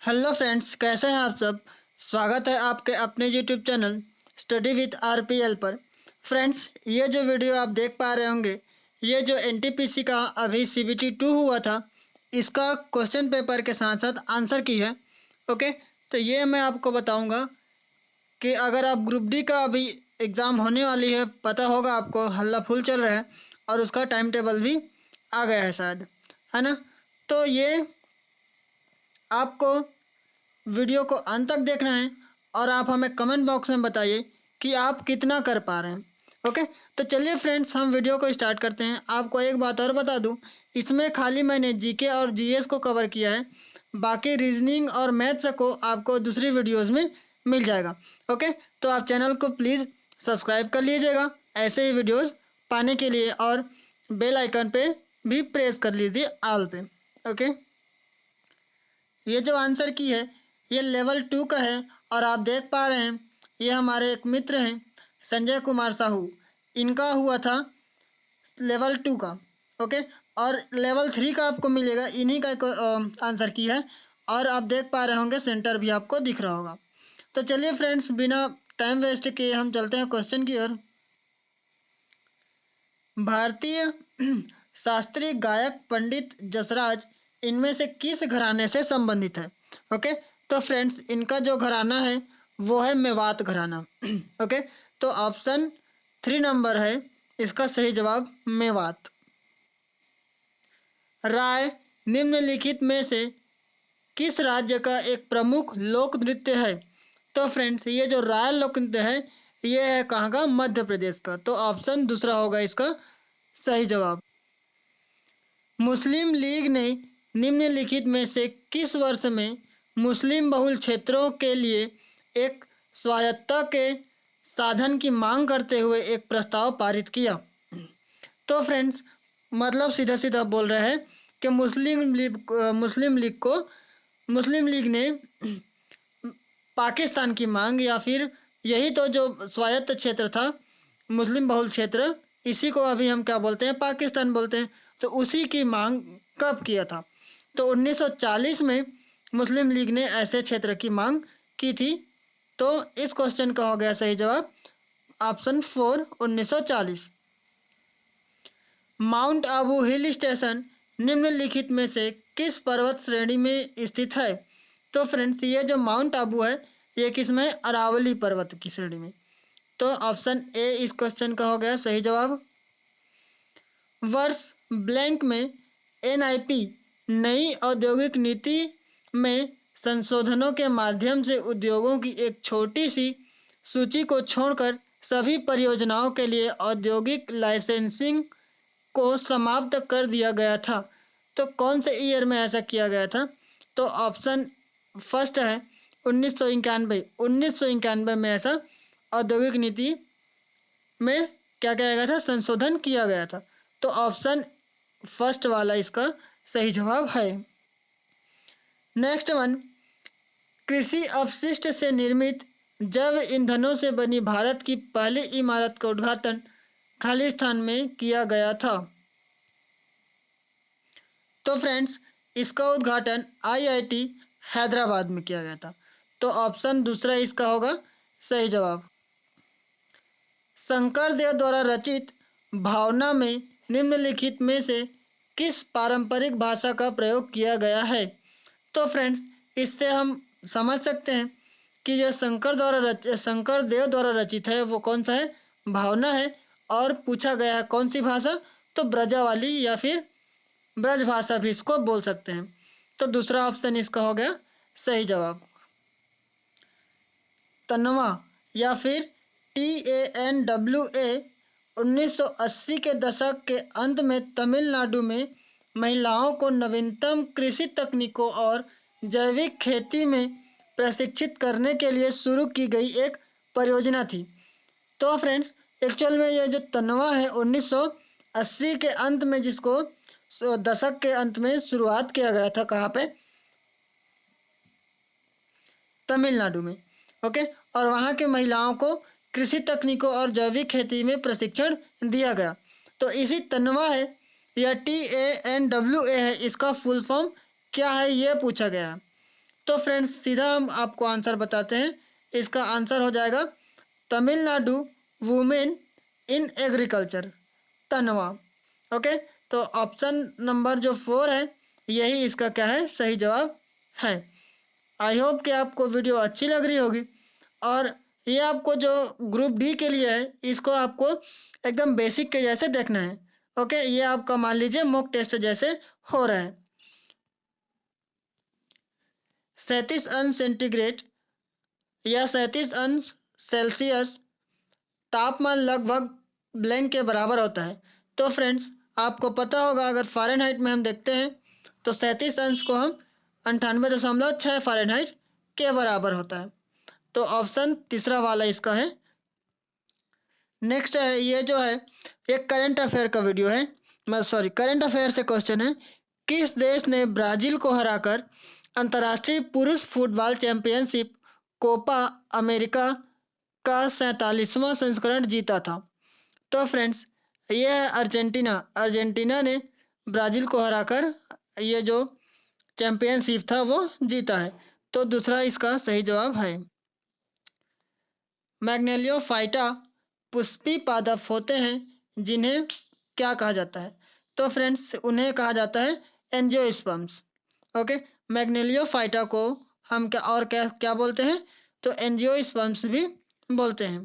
Hello friends, कैसे हैं आप सब। स्वागत है आपके अपने YouTube channel study with RPL पर। फ्रेंड्स, ये जो वीडियो आप देख पा रहे होंगे, ये जो एनटीपीसी का अभी सीबीटी 2 हुआ था, इसका क्वेश्चन पेपर के साथ साथ आंसर की है। ओके, तो ये मैं आपको बताऊंगा कि अगर आप ग्रुप डी का अभी एग्ज़ाम होने वाली है, पता होगा आपको, हल्ला फुल चल रहा है और उसका टाइम टेबल भी आ गया है शायद, है ना। तो ये आपको वीडियो को अंत तक देखना है और आप हमें कमेंट बॉक्स में बताइए कि आप कितना कर पा रहे हैं। ओके, तो चलिए फ्रेंड्स, हम वीडियो को स्टार्ट करते हैं। आपको एक बात और बता दूं, इसमें खाली मैंने जीके और जीएस को कवर किया है, बाकी रीजनिंग और मैथ्स को आपको दूसरी वीडियोस में मिल जाएगा। ओके, तो आप चैनल को प्लीज़ सब्सक्राइब कर लीजिएगा ऐसे ही वीडियोस पाने के लिए, और बेल आइकन पे भी प्रेस कर लीजिए ऑल पे। ओके, ये जो आंसर की है ये लेवल 2 का है और आप देख पा रहे हैं ये हमारे एक मित्र हैं संजय कुमार साहू, इनका हुआ था लेवल 2 का। ओके, और लेवल 3 का आपको मिलेगा, इन्हीं का आंसर की है और आप देख पा रहे होंगे सेंटर भी आपको दिख रहा होगा। तो चलिए फ्रेंड्स, बिना टाइम वेस्ट किए हम चलते हैं क्वेश्चन की ओर। भारतीय शास्त्रीय गायक पंडित जसराज इनमें से किस घराने से संबंधित है। ओके, तो फ्रेंड्स, इनका जो घराना है वो है मेवात घराना। ओके, तो ऑप्शन 3 नंबर है इसका सही जवाब, मेवात। राय निम्नलिखित में से किस राज्य का एक प्रमुख लोक नृत्य है। तो फ्रेंड्स, ये जो राय लोक नृत्य है ये है कहाँ का, मध्य प्रदेश का। तो ऑप्शन दूसरा होगा इसका सही जवाब। मुस्लिम लीग ने निम्नलिखित में से किस वर्ष में मुस्लिम बहुल क्षेत्रों के लिए एक स्वायत्तता के साधन की मांग करते हुए एक प्रस्ताव पारित किया। तो फ्रेंड्स, मतलब सीधा सीधा बोल रहे हैं कि मुस्लिम लीग ने पाकिस्तान की मांग, या फिर यही तो जो स्वायत्त क्षेत्र था मुस्लिम बहुल क्षेत्र, इसी को अभी हम क्या बोलते हैं, पाकिस्तान बोलते हैं। तो उसी की मांग कब किया था, तो 1940 में मुस्लिम लीग ने ऐसे क्षेत्र की मांग की थी। तो इस क्वेश्चन का हो गया सही जवाब option 4, 1940। Mount Abu hill station निम्नलिखित में से किस पर्वत श्रेणी में स्थित है। तो फ्रेंड्स, ये जो माउंट आबू है ये किस में, अरावली पर्वत की श्रेणी में। तो ऑप्शन ए इस क्वेश्चन का हो गया सही जवाब। वर्ष ब्लैंक में एनआईपी नई औद्योगिक नीति में संशोधनों के माध्यम से उद्योगों की एक छोटी सी सूची को छोड़कर सभी परियोजनाओं के लिए औद्योगिक लाइसेंसिंग को समाप्त कर दिया गया था। तो कौन से ईयर में ऐसा किया गया था, तो ऑप्शन फर्स्ट है 1991। 1991 में ऐसा औद्योगिक नीति में क्या किया गया था, संशोधन किया गया था। तो ऑप्शन फर्स्ट वाला इसका सही जवाब है। नेक्स्ट वन, कृषि अपशिष्ट से निर्मित जैव ईंधनों से बनी भारत की पहली इमारत का उद्घाटन खालिस्तान में किया गया था। तो फ्रेंड्स, इसका उद्घाटन आईआईटी हैदराबाद में किया गया था। तो ऑप्शन दूसरा इसका होगा सही जवाब। शंकरदेव द्वारा रचित भावना में निम्नलिखित में से किस पारंपरिक भाषा का प्रयोग किया गया है। तो फ्रेंड्स, इससे हम समझ सकते हैं कि जो शंकरदेव द्वारा रचित है वो कौन सा है, भावना है। और पूछा गया है कौन सी भाषा, तो ब्रजावाली या फिर ब्रज भाषा भी इसको बोल सकते हैं। तो दूसरा ऑप्शन इसका हो गया सही जवाब। तनवा या फिर TANWA 1980 के दशक के अंत में तमिलनाडु में महिलाओं को नवीनतम कृषि तकनीकों और जैविक खेती में प्रशिक्षित करने के लिए शुरू की गई एक परियोजना थी। तो फ्रेंड्स, एक्चुअल में ये जो तनवा है 1980 के अंत में, जिसको दशक के अंत में शुरुआत किया गया था, कहाँ पे, तमिलनाडु में। ओके, और वहाँ के महिलाओं को कृषि तकनीकों और जैविक खेती में प्रशिक्षण दिया गया। तो इसी तनवा है या TANWA है, इसका फुल फॉर्म क्या है ये पूछा गया है। तो फ्रेंड्स सीधा हम आपको आंसर बताते हैं। इसका आंसर हो जाएगा तमिलनाडु वुमेन इन एग्रीकल्चर, तनवा। ओके, तो ऑप्शन नंबर जो 4 है यही इसका क्या है, सही जवाब है। आई होप कि आपको वीडियो अच्छी लग रही होगी। और ये आपको जो ग्रुप डी के लिए है इसको आपको एकदम बेसिक के जैसे देखना है। ओके, ये आपका मान लीजिए मॉक टेस्ट जैसे हो रहा है। 37 अंश सेंटीग्रेड या 37 अंश सेल्सियस तापमान लगभग ब्लैंक के बराबर होता है। तो फ्रेंड्स आपको पता होगा, अगर फ़ारेनहाइट में हम देखते हैं तो 37 अंश को हम 98.6 फ़ारेनहाइट के बराबर होता है। तो ऑप्शन तीसरा वाला इसका है। नेक्स्ट है, ये जो है एक करंट अफेयर का वीडियो है, करंट अफेयर से क्वेश्चन है। किस देश ने ब्राजील को हराकर अंतर्राष्ट्रीय पुरुष फुटबॉल चैंपियनशिप कोपा अमेरिका का 47वां संस्करण जीता था? तो फ्रेंड्स ये है अर्जेंटीना। अर्जेंटीना ने ब्राजील को हराकर ये जो चैंपियनशिप था वो जीता है। तो दूसरा इसका सही जवाब है। मैग्नेलियोफाइटा पुष्पी पादप होते हैं जिन्हें क्या कहा जाता है? तो फ्रेंड्स उन्हें कहा जाता है एंजियोस्पर्म्स। ओके, मैग्नेलियोफाइटा को हम क्या क्या बोलते हैं? तो एंजियोस्पर्म्स भी बोलते हैं।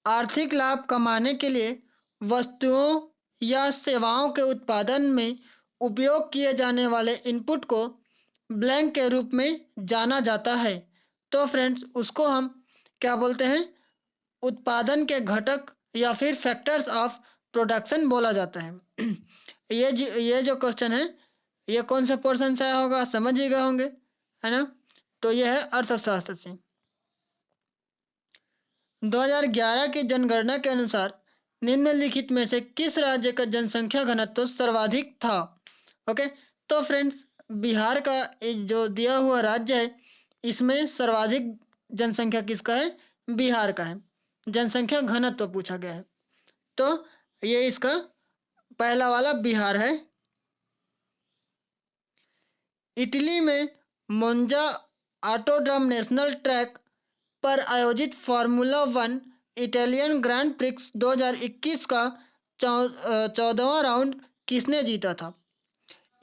आर्थिक लाभ कमाने के लिए वस्तुओं या सेवाओं के उत्पादन में उपयोग किए जाने वाले इनपुट को ब्लैंक के रूप में जाना जाता है। तो फ्रेंड्स उसको हम क्या बोलते हैं? उत्पादन के घटक या फिर फैक्टर्स ऑफ प्रोडक्शन बोला जाता है। ये जो क्वेश्चन है ये कौन से पोर्शन से आया होगा, समझ ही गए होंगे, है ना? तो ये है अर्थशास्त्र से। 2011 की जनगणना के अनुसार निम्नलिखित में से किस राज्य का जनसंख्या घनत्व सर्वाधिक था? ओके, तो फ्रेंड्स बिहार का जो दिया हुआ राज्य है इसमें सर्वाधिक जनसंख्या किसका है? बिहार का है। जनसंख्या घनत्व पूछा गया है तो ये इसका पहला वाला बिहार है। इटली में मोंजा ऑटोड्रम नेशनल ट्रैक पर आयोजित फार्मूला 1 इटालियन ग्रैंड प्रिक्स 2021 का 14वां राउंड किसने जीता था?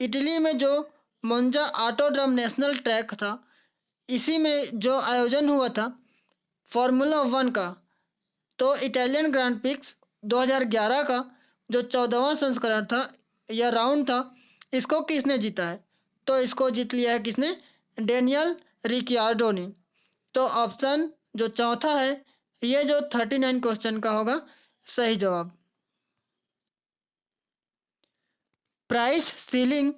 इटली में जो मोंजा ऑटोड्रम नेशनल ट्रैक था इसी में जो आयोजन हुआ था फार्मूला 1 का, तो इटालियन ग्रैंड प्रिक्स 2011 का जो 14वां संस्करण था या राउंड था इसको किसने जीता है? तो इसको जीत लिया है किसने? डेनियल रिकियार्डो ने। तो ऑप्शन जो चौथा है ये जो 39 क्वेश्चन का होगा सही जवाब। प्राइस सीलिंग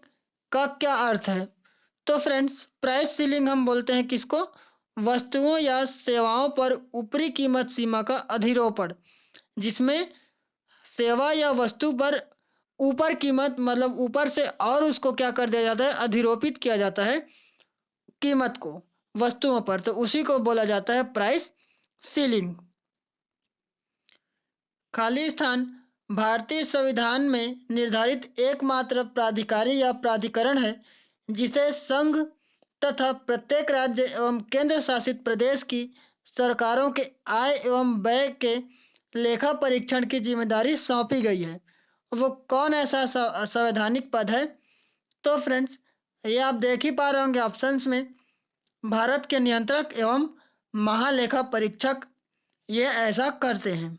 का क्या अर्थ है? तो फ्रेंड्स प्राइस सीलिंग हम बोलते हैं किसको? वस्तुओं या सेवाओं पर ऊपरी कीमत सीमा का अधिरोपण, जिसमें सेवा या वस्तु पर ऊपर कीमत मतलब ऊपर से और उसको क्या कर दिया जाता है? अधिरोपित किया जाता है कीमत को वस्तुओं पर, तो उसी को बोला जाता है प्राइस सीलिंग। खाली स्थान भारतीय संविधान में निर्धारित एकमात्र प्राधिकारी या प्राधिकरण है जिसे संघ तथा प्रत्येक राज्य एवं केंद्र शासित प्रदेश की सरकारों के आय एवं व्यय के लेखा परीक्षण की जिम्मेदारी सौंपी गई है। वो कौन ऐसा संवैधानिक पद है? तो फ्रेंड्स ये आप देख ही पा रहे होंगे ऑप्शंस में, भारत के नियंत्रक एवं महालेखा परीक्षक ये ऐसा करते हैं।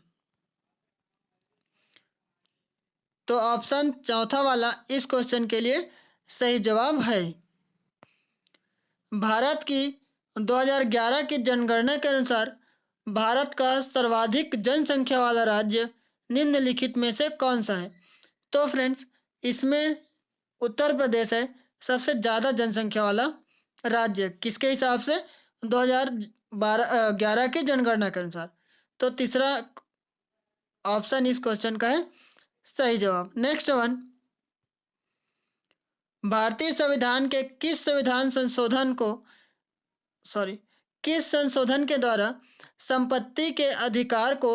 तो ऑप्शन चौथा वाला इस क्वेश्चन के लिए सही जवाब है। भारत की 2011 की जनगणना के अनुसार भारत का सर्वाधिक जनसंख्या वाला राज्य निम्नलिखित में से कौन सा है? तो फ्रेंड्स इसमें उत्तर प्रदेश है सबसे ज़्यादा जनसंख्या वाला राज्य। किसके हिसाब से? 2011 की जनगणना के अनुसार। तो तीसरा ऑप्शन इस क्वेश्चन का है सही जवाब। नेक्स्ट वन, भारतीय संविधान के किस संशोधन के द्वारा संपत्ति के अधिकार को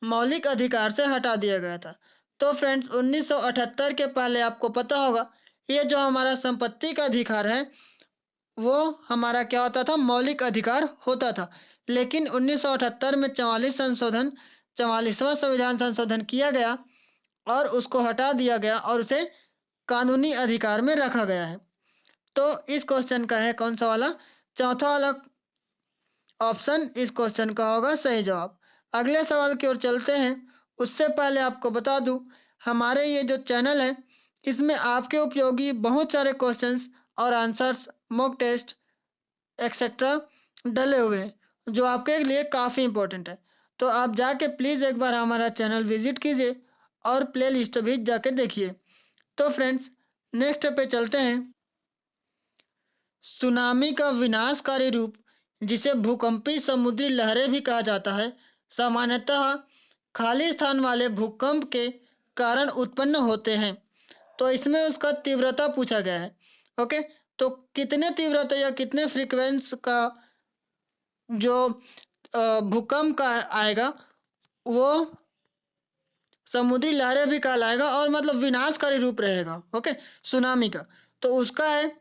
मौलिक अधिकार से हटा दिया गया था? तो फ्रेंड्स 1978 के पहले आपको पता होगा ये जो हमारा संपत्ति का अधिकार है वो हमारा क्या होता था, मौलिक अधिकार होता था। लेकिन 1978 में 44वां संविधान संशोधन किया गया और उसको हटा दिया गया और उसे कानूनी अधिकार में रखा गया है। तो इस क्वेश्चन का है कौन सा वाला, चौथा वाला ऑप्शन इस क्वेश्चन का होगा सही जवाब। अगले सवाल की ओर चलते हैं। उससे पहले आपको बता दूं, हमारे ये जो चैनल है इसमें आपके उपयोगी बहुत सारे क्वेश्चंस और आंसर्स, मॉक टेस्ट एक्सेट्रा डले हुए हैं जो आपके लिए काफ़ी इंपॉर्टेंट है। तो आप जाके प्लीज़ एक बार हमारा चैनल विजिट कीजिए और प्ले लिस्ट भी जाके देखिए। तो फ्रेंड्स, नेक्स्ट पे चलते हैं। सुनामी का विनाशकारी रूप, जिसे भूकंपीय समुद्री लहरें भी कहा जाता है, सामान्यतः खाली स्थान वाले भूकंप के कारण उत्पन्न होते हैं। तो इसमें उसका तीव्रता पूछा गया है। ओके, तो कितने तीव्रता या कितने फ्रीक्वेंस का जो भूकंप का आएगा वो समुद्री लहरें भी कहलाएगा और मतलब विनाशकारी रूप रहेगा। ओके, सुनामी का तो उसका है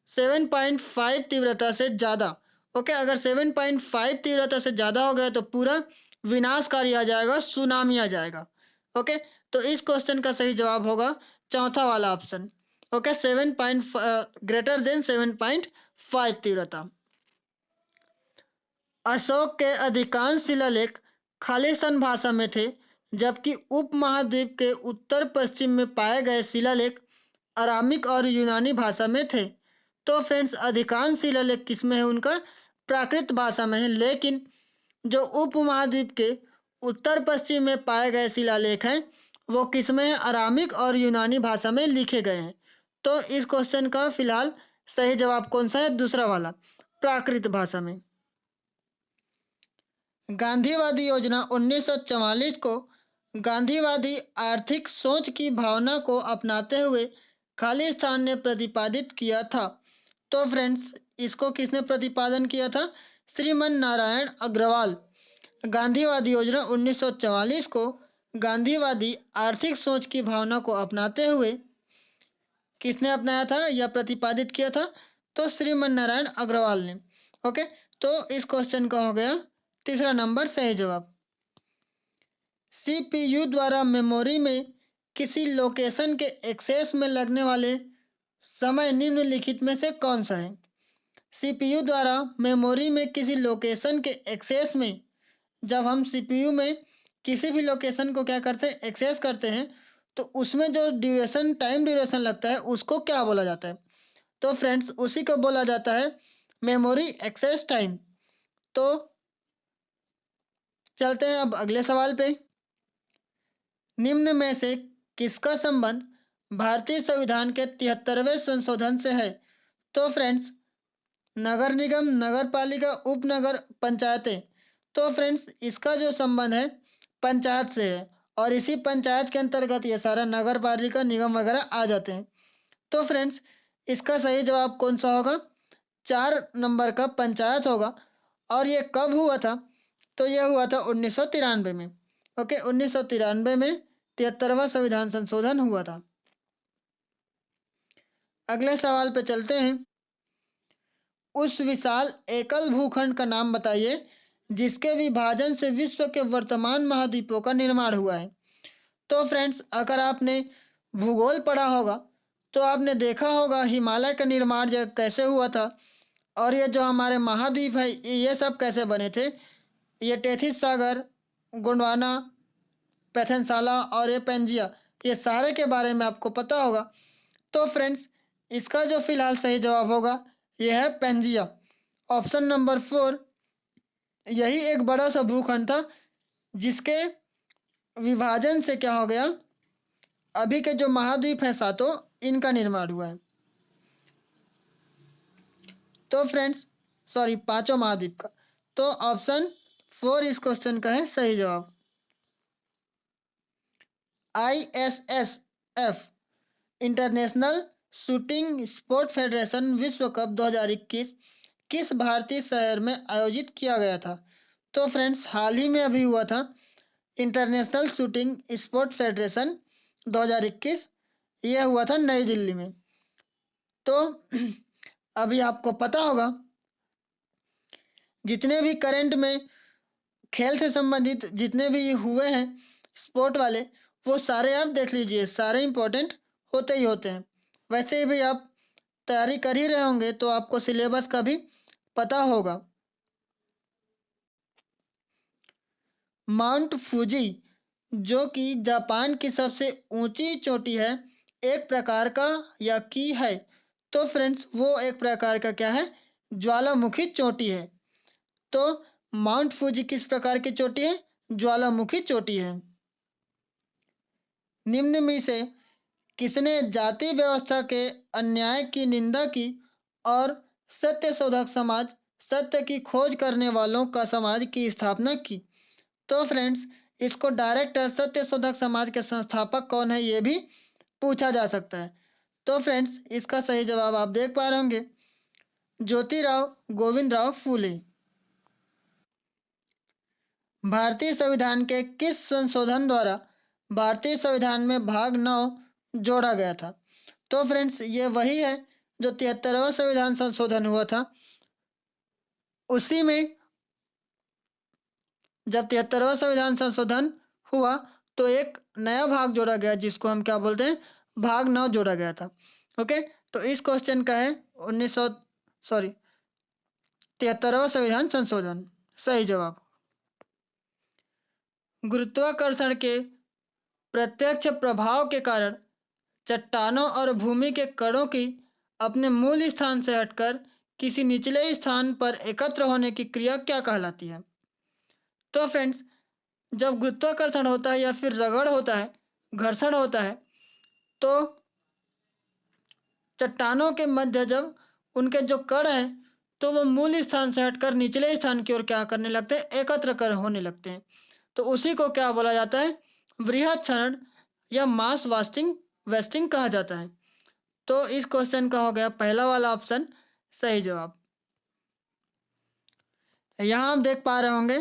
7.5 तीव्रता से ज़्यादा। ओके, अगर 7.5 तीव्रता से ज़्यादा हो गया तो पूरा विनाशकारी आ जाएगा, सुनामी आ जाएगा। ओके, तो इस क्वेश्चन का सही जवाब होगा चौथा वाला ऑप्शन। ओके, 7. ग्रेटर देन 7.5 तीव्रता। अशोक के अधिकांश शिलालेख खालिस्तान भाषा में थे, जबकि उपमहाद्वीप के उत्तर पश्चिम में पाए गए शिलालेख अरामिक और यूनानी भाषा में थे। तो फ्रेंड्स, अधिकांश शिलालेख किसमें है, उनका प्राकृत भाषा में है। लेकिन जो उपमहाद्वीप के उत्तर पश्चिम में पाए गए शिलालेख हैं वो किसमें है, अरामिक और यूनानी भाषा में लिखे गए हैं। तो इस क्वेश्चन का फिलहाल सही जवाब कौन सा है, दूसरा वाला, प्राकृत भाषा में। गांधीवादी योजना 1944 को गांधीवादी आर्थिक सोच की भावना को अपनाते हुए खालिस्तान ने प्रतिपादित किया था। तो फ्रेंड्स, इसको किसने प्रतिपादन किया था, श्रीमन नारायण अग्रवाल। गांधीवादी योजना 1944 को गांधीवादी आर्थिक सोच की भावना को अपनाते हुए किसने अपनाया था या प्रतिपादित किया था, तो श्रीमन नारायण अग्रवाल ने। ओके, तो इस क्वेश्चन का हो गया तीसरा नंबर सही जवाब। सीपीयू द्वारा मेमोरी में किसी लोकेशन के एक्सेस में लगने वाले समय निम्नलिखित में से कौन सा है। सीपीयू द्वारा मेमोरी में किसी लोकेशन के एक्सेस में, जब हम सीपीयू में किसी भी लोकेशन को क्या करते हैं, एक्सेस करते हैं, तो उसमें जो ड्यूरेशन, टाइम ड्यूरेशन लगता है उसको क्या बोला जाता है, तो फ्रेंड्स उसी को बोला जाता है मेमोरी एक्सेस टाइम। तो चलते हैं अब अगले सवाल पे। निम्न में से किसका संबंध भारतीय संविधान के 73वें संशोधन से है। तो फ्रेंड्स, नगर निगम, नगर पालिका, उपनगर, पंचायतें। तो फ्रेंड्स, इसका जो संबंध है पंचायत से है और इसी पंचायत के अंतर्गत ये सारा नगर पालिका, निगम वगैरह आ जाते हैं। तो फ्रेंड्स, इसका सही जवाब कौन सा होगा, 4 नंबर का पंचायत होगा। और ये कब हुआ था, तो यह हुआ था 1993 में। ओके, 1993 में 73वां संविधान संशोधन हुआ था। अगले सवाल पे चलते हैं। उस विशाल एकल भूखंड का नाम बताइए जिसके विभाजन से विश्व के वर्तमान महाद्वीपों का निर्माण हुआ है। तो फ्रेंड्स, अगर आपने भूगोल पढ़ा होगा तो आपने देखा होगा हिमालय का निर्माण कैसे हुआ था और ये जो हमारे महाद्वीप है ये सब कैसे बने थे। ये टेथिस सागर, गोंडवाना, पैथनसाला और ये पेंजिया, ये सारे के बारे में आपको पता होगा। तो फ्रेंड्स, इसका जो फिलहाल सही जवाब होगा यह है पेंजिया, ऑप्शन नंबर 4। यही एक बड़ा सा भूखंड था जिसके विभाजन से क्या हो गया, अभी के जो महाद्वीप हैं सातों, इनका निर्माण हुआ है। तो फ्रेंड्स, सॉरी, पांचों महाद्वीप का। तो ऑप्शन 4 इस क्वेश्चन का है सही जवाब। ISSF international shooting sport federation विश्व कप 2021 किस भारतीय शहर में आयोजित किया गया था। तो फ्रेंड्स, हाल ही में अभी हुआ था इंटरनेशनल शूटिंग स्पोर्ट फेडरेशन 2021, यह हुआ था नई दिल्ली में। तो अभी आपको पता होगा जितने भी करंट में खेल से संबंधित जितने भी हुए हैं स्पोर्ट वाले, वो सारे आप देख लीजिए, सारे इंपॉर्टेंट होते ही होते हैं। वैसे भी आप तैयारी कर ही रहे होंगे तो आपको सिलेबस का भी पता होगा। माउंट फूजी जो कि जापान की सबसे ऊंची चोटी है, एक प्रकार का या की है। तो फ्रेंड्स वो एक प्रकार का क्या है, ज्वालामुखी चोटी है। तो माउंट फूजी किस प्रकार की चोटी है, ज्वालामुखी चोटी है। निम्न में से किसने जाति व्यवस्था के अन्याय की निंदा की और सत्य शोधक समाज, सत्य की खोज करने वालों का समाज की स्थापना की? तो फ्रेंड्स इसको डायरेक्ट सत्य शोधक समाज के संस्थापक कौन है ये भी पूछा जा सकता है। तो फ्रेंड्स इसका सही जवाब आप देख पा रहे होंगे, ज्योतिराव गोविंदराव फूले। भारतीय संविधान के किस संशोधन द्वारा भारतीय संविधान में भाग 9 जोड़ा गया था? तो फ्रेंड्स ये वही है जो 73वां संविधान संशोधन हुआ था। उसी में जब 73वां संविधान संशोधन हुआ तो एक नया भाग जोड़ा गया जिसको हम क्या बोलते हैं, भाग 9 जोड़ा गया था। ओके, तो इस क्वेश्चन का है 73वां संविधान संशोधन सही जवाब। गुरुत्वाकर्षण के प्रत्यक्ष प्रभाव के कारण चट्टानों और भूमि के कणों की अपने मूल स्थान से हटकर किसी निचले स्थान पर एकत्र होने की क्रिया क्या कहलाती है? तो फ्रेंड्स जब गुरुत्वाकर्षण होता है या फिर रगड़ होता है, घर्षण होता है, तो चट्टानों के मध्य जब उनके जो कण हैं तो वो मूल स्थान से हटकर निचले स्थान की ओर क्या करने लगते हैं, एकत्र कर होने लगते हैं। तो उसी को क्या बोला जाता है, वृहद क्षरण या मास वेस्टिंग कहा जाता है। तो इस क्वेश्चन का हो गया पहला वाला ऑप्शन सही जवाब। यहाँ हम देख पा रहे होंगे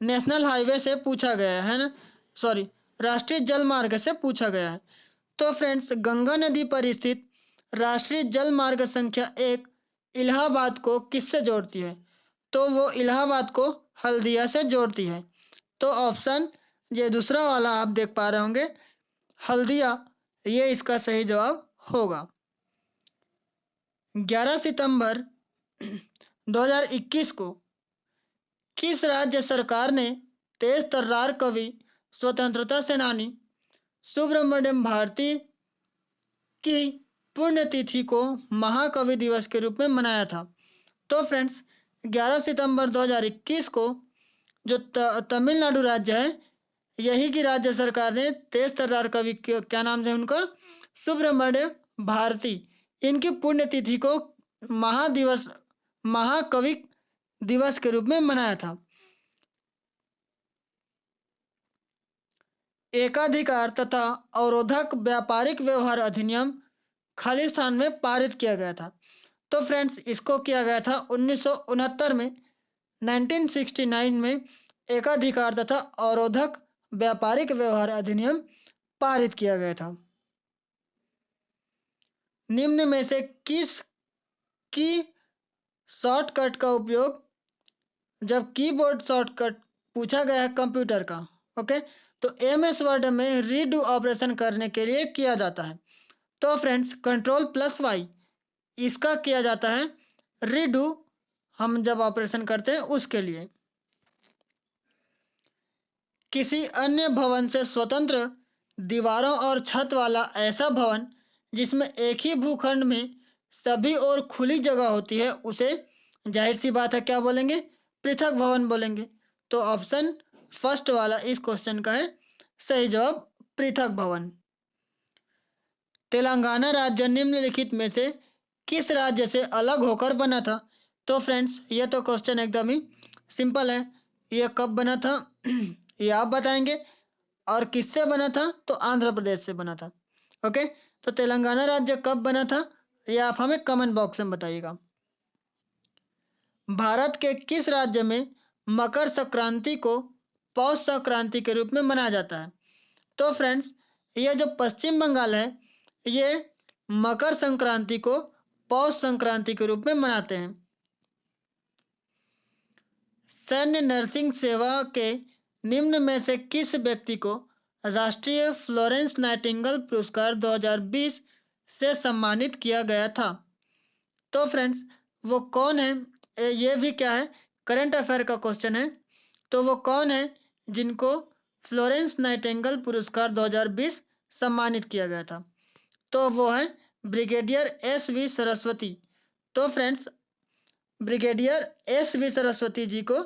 नेशनल हाईवे से पूछा गया है ना, सॉरी राष्ट्रीय जल मार्ग से पूछा गया है। तो फ्रेंड्स गंगा नदी पर स्थित राष्ट्रीय जल मार्ग संख्या 1 इलाहाबाद को किससे जोड़ती है? तो वो इलाहाबाद को हल्दिया से जोड़ती है। तो ऑप्शन ये दूसरा वाला आप देख पा रहे होंगे, हल्दिया, ये इसका सही जवाब होगा। 11 सितंबर 2021 को किस राज्य सरकार ने तेज तर्रार कवि स्वतंत्रता सेनानी सुब्रमण्यम भारती की पुण्यतिथि को महाकवि दिवस के रूप में मनाया था? तो फ्रेंड्स 11 सितंबर 2021 को जो तमिलनाडु राज्य है, यही की राज्य सरकार ने तेज तर्रार कवि क्या नाम है उनका, सुब्रमण्य भारती, इनकी पुण्यतिथि को महाकवि दिवस के रूप में मनाया था। एकाधिकार तथा अवरोधक व्यापारिक व्यवहार अधिनियम खालिस्तान में पारित किया गया था। तो फ्रेंड्स इसको किया गया था 1969 में, 1969 में एकाधिकार तथा अवरोधक व्यापारिक व्यवहार अधिनियम पारित किया गया था। निम्न में से किस की शॉर्टकट का उपयोग, जब कीबोर्ड शॉर्टकट पूछा गया है कंप्यूटर का, ओके, तो एमएस वर्ड में रीडू ऑपरेशन करने के लिए किया जाता है। तो फ्रेंड्स Ctrl+Y इसका किया जाता है रीडू, हम जब ऑपरेशन करते हैं उसके लिए। किसी अन्य भवन से स्वतंत्र दीवारों और छत वाला ऐसा भवन जिसमें एक ही भूखंड में सभी और खुली जगह होती है उसे जाहिर सी बात है क्या बोलेंगे, पृथक भवन बोलेंगे। तो ऑप्शन फर्स्ट वाला इस क्वेश्चन का है सही जवाब, पृथक भवन। तेलंगाना राज्य निम्नलिखित में से किस राज्य से अलग होकर बना था? तो फ्रेंड्स ये तो क्वेश्चन एकदम ही सिंपल है, ये कब बना था ये आप बताएंगे, और किससे बना था? तो आंध्र प्रदेश से बना था। ओके, तो तेलंगाना राज्य कब बना था ये आप हमें कमेंट बॉक्स में बताइएगा। भारत के किस राज्य में मकर संक्रांति को पौष संक्रांति के रूप में मनाया जाता है? तो फ्रेंड्स ये जो पश्चिम बंगाल है, ये मकर संक्रांति को पौष संक्रांति के रूप में मनाते हैं। सैन्य नर्सिंग सेवा के निम्न में से किस व्यक्ति को राष्ट्रीय फ्लोरेंस नाइटिंगेल पुरस्कार 2020 से सम्मानित किया गया था? तो फ्रेंड्स वो कौन है? ये भी क्या है, करंट अफेयर का क्वेश्चन है। तो वो कौन है जिनको फ्लोरेंस नाइटिंगेल पुरस्कार 2020 सम्मानित किया गया था? तो वो है ब्रिगेडियर एस.वी. सरस्वती। तो friends brigadier S V. Saraswati ji को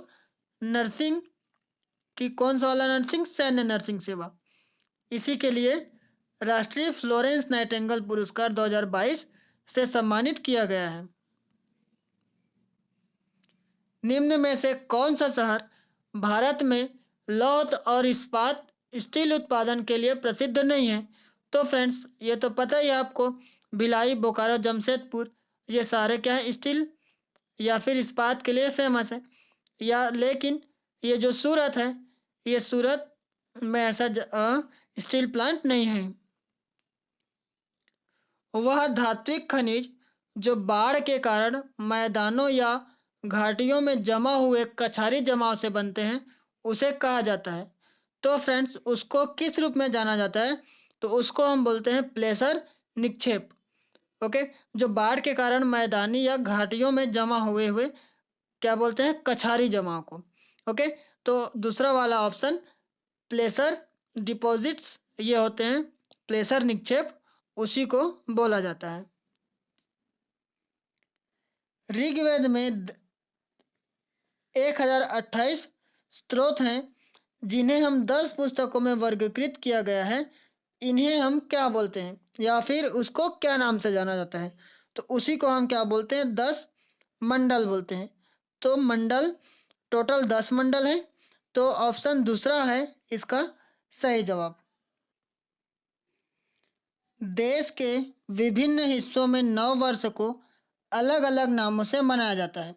नर्सिंग की कौन सा वाला नर्सिंग? सैन्य नर्सिंग सेवा, इसी के लिए राष्ट्रीय फ्लोरेंस नाइटिंगेल पुरस्कार 2022 से सम्मानित किया गया है। निम्न में से कौन सा शहर भारत में लौह और इस्पात स्टील उत्पादन के लिए प्रसिद्ध नहीं है? तो फ्रेंड्स ये तो पता ही है आपको, भिलाई, बोकारो, जमशेदपुर, ये सारे क्या है, स्टील या फिर इस्पात के लिए फेमस है। या लेकिन ये जो सूरत है, ये सूरत में ऐसा स्टील प्लांट नहीं है। वह धात्विक खनिज जो बाढ़ के कारण मैदानों या घाटियों में जमा हुए कछारी जमाव से बनते हैं उसे कहा जाता है। तो फ्रेंड्स उसको किस रूप में जाना जाता है? तो उसको हम बोलते हैं प्लेसर निक्षेप। ओके, जो बाढ़ के कारण मैदानी या घाटियों में जमा हुए हुए क्या बोलते हैं? कछारी जमाव को। ओके, तो दूसरा वाला ऑप्शन प्लेसर डिपॉजिट्स ये होते हैं, प्लेसर निक्षेप, उसी को बोला जाता है। ऋग्वेद में 1028 स्त्रोत हैं जिन्हें हम 10 पुस्तकों में वर्गीकृत किया गया है। इन्हें हम क्या बोलते हैं या फिर उसको क्या नाम से जाना जाता है? तो उसी को हम क्या बोलते हैं? 10 मंडल बोलते हैं। तो मंडल टोटल 10 मंडल है। तो ऑप्शन दूसरा है इसका सही जवाब। देश के विभिन्न हिस्सों में नव वर्ष को अलग अलग नामों से मनाया जाता है।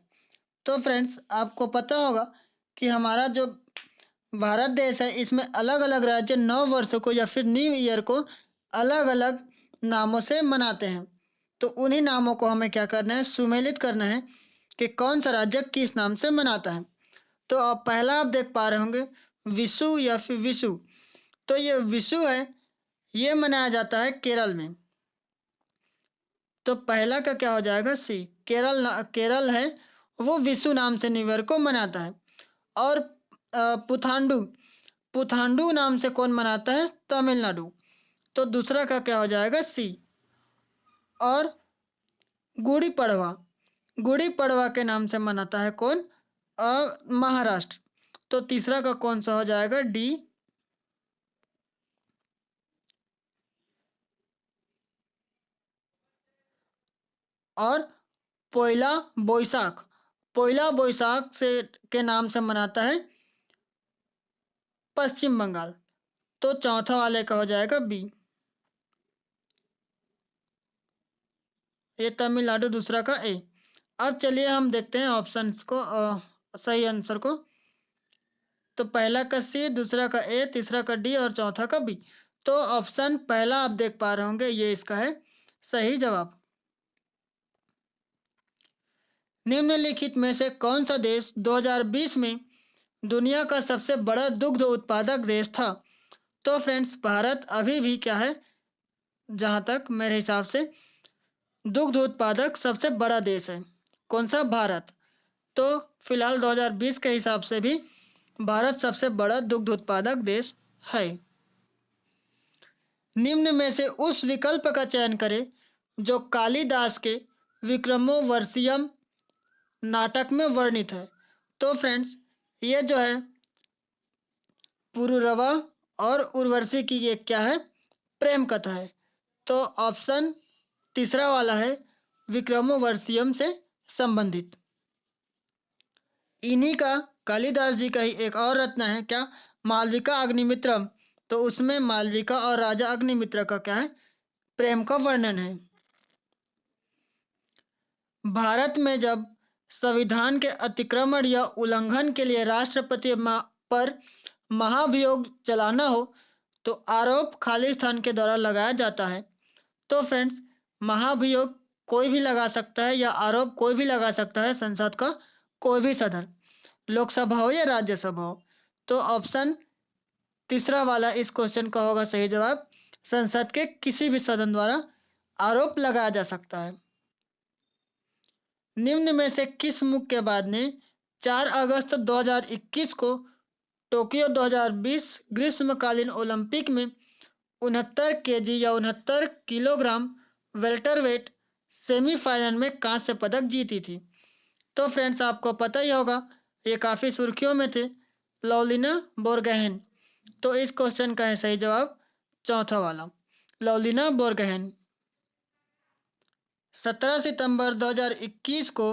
तो फ्रेंड्स आपको पता होगा कि हमारा जो भारत देश है इसमें अलग अलग राज्य नव वर्ष को या फिर न्यू ईयर को अलग अलग नामों से मनाते हैं। तो उन्हीं नामों को हमें क्या करना है? सुमेलित करना है कि कौन सा राज्य किस नाम से मनाता है। तो अब पहला आप देख पा रहे होंगे विशु या फिर विशु। तो ये विशु है, ये मनाया जाता है केरल में। तो पहला का क्या हो जाएगा? सी। केरल है वो विशु नाम से न्यू ईयर को मनाता है। और पुथांडु पुथांडु नाम से कौन मनाता है? तमिलनाडु। तो दूसरा का क्या हो जाएगा? सी। और गुड़ी पड़वा गुड़ी पड़वा के नाम से मनाता है कौन? महाराष्ट्र। तो तीसरा का कौन सा हो जाएगा? डी। और पोइला बोईसाख पोइला बोईसाख से के नाम से मनाता है पश्चिम बंगाल। तो चौथा वाले का हो जाएगा बी। ये तमिलनाडु, दूसरा का ए। अब चलिए हम देखते हैं ऑप्शंस को, सही आंसर को। तो पहला का सी, दूसरा का ए, तीसरा का डी और चौथा का बी। तो ऑप्शन पहला आप देख पा रहे होंगे ये इसका है सही जवाब। निम्नलिखित में से कौन सा देश 2020 में दुनिया का सबसे बड़ा दुग्ध उत्पादक देश था? तो फ्रेंड्स भारत अभी भी क्या है, जहां तक मेरे हिसाब से दुग्ध उत्पादक सबसे बड़ा देश है। कौन सा? भारत। तो फिलहाल 2020 के हिसाब से भी भारत सबसे बड़ा दुग्ध उत्पादक देश है। निम्न में से उस विकल्प का चयन करें जो कालिदास के विक्रमोर्वशीयम नाटक में वर्णित है। तो फ्रेंड्स ये जो है पुरूरवा और उर्वशी की ये क्या है? प्रेम कथा है। तो ऑप्शन तीसरा वाला है विक्रमोर्वशीयम से संबंधित। इन्हीं का कालिदास जी का ही एक और रत्न है क्या? मालविका अग्निमित्रम। तो उसमें मालविका और राजा अग्निमित्र का क्या है? प्रेम का वर्णन है। भारत में जब संविधान के अतिक्रमण या उल्लंघन के लिए राष्ट्रपति पर महाभियोग चलाना हो तो आरोप खालिस्तान के द्वारा लगाया जाता है। तो फ्रेंड्स महाभियोग कोई भी लगा सकता है या आरोप कोई भी लगा सकता है संसद का कोई भी सदन, लोकसभा हो या राज्यसभा हो। तो ऑप्शन तीसरा वाला इस क्वेश्चन का होगा सही जवाब। संसद के किसी भी सदन द्वारा आरोप लगाया जा सकता है। निम्न में से किस मुक्केबाज ने 4 अगस्त 2021 को टोक्यो 2020 ग्रीष्मकालीन ओलंपिक में 69 केजी या 69 किलोग्राम वेल्टरवेट सेमीफाइनल में कांस्य पदक जीती थी? तो फ्रेंड्स आपको पता ही होगा, ये काफी सुर्खियों में थे, लवलीना बोरगोहेन। तो इस क्वेश्चन का है सही जवाब चौथा वाला, लवलीना बोरगोहेन। 17 सितंबर 2021 को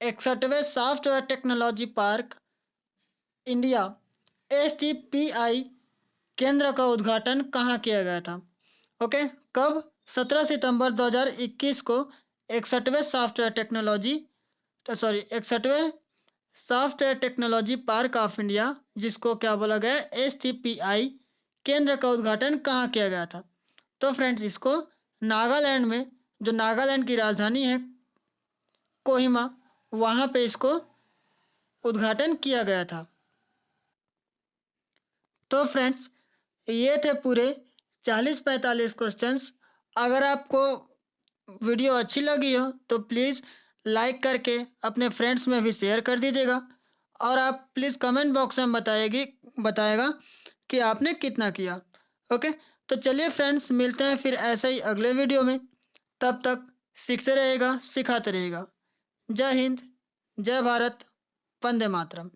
61वें software technology park India (STPI) केंद्र का उद्घाटन कहाँ किया गया था? ओके, कब? 17 सितंबर 2021 को 61वें software technology park of India, जिसको क्या बोला गया, STPI केंद्र का उद्घाटन कहाँ किया गया था? तो फ्रेंड्स इसको नागालैंड में, जो नागालैंड की राजधानी है कोहिमा, वहां पे इसको उद्घाटन किया गया था। तो फ्रेंड्स ये थे पूरे 40-45 क्वेश्चंस। अगर आपको वीडियो अच्छी लगी हो तो प्लीज़ लाइक करके अपने फ्रेंड्स में भी शेयर कर दीजिएगा, और आप प्लीज़ कमेंट बॉक्स में बताएगा कि आपने कितना किया। ओके, तो चलिए फ्रेंड्स, मिलते हैं फिर ऐसे ही अगले वीडियो में। तब तक सीखते रहिएगा, सिखाते रहिएगा। जय हिंद, जय भारत, वंदे मातरम।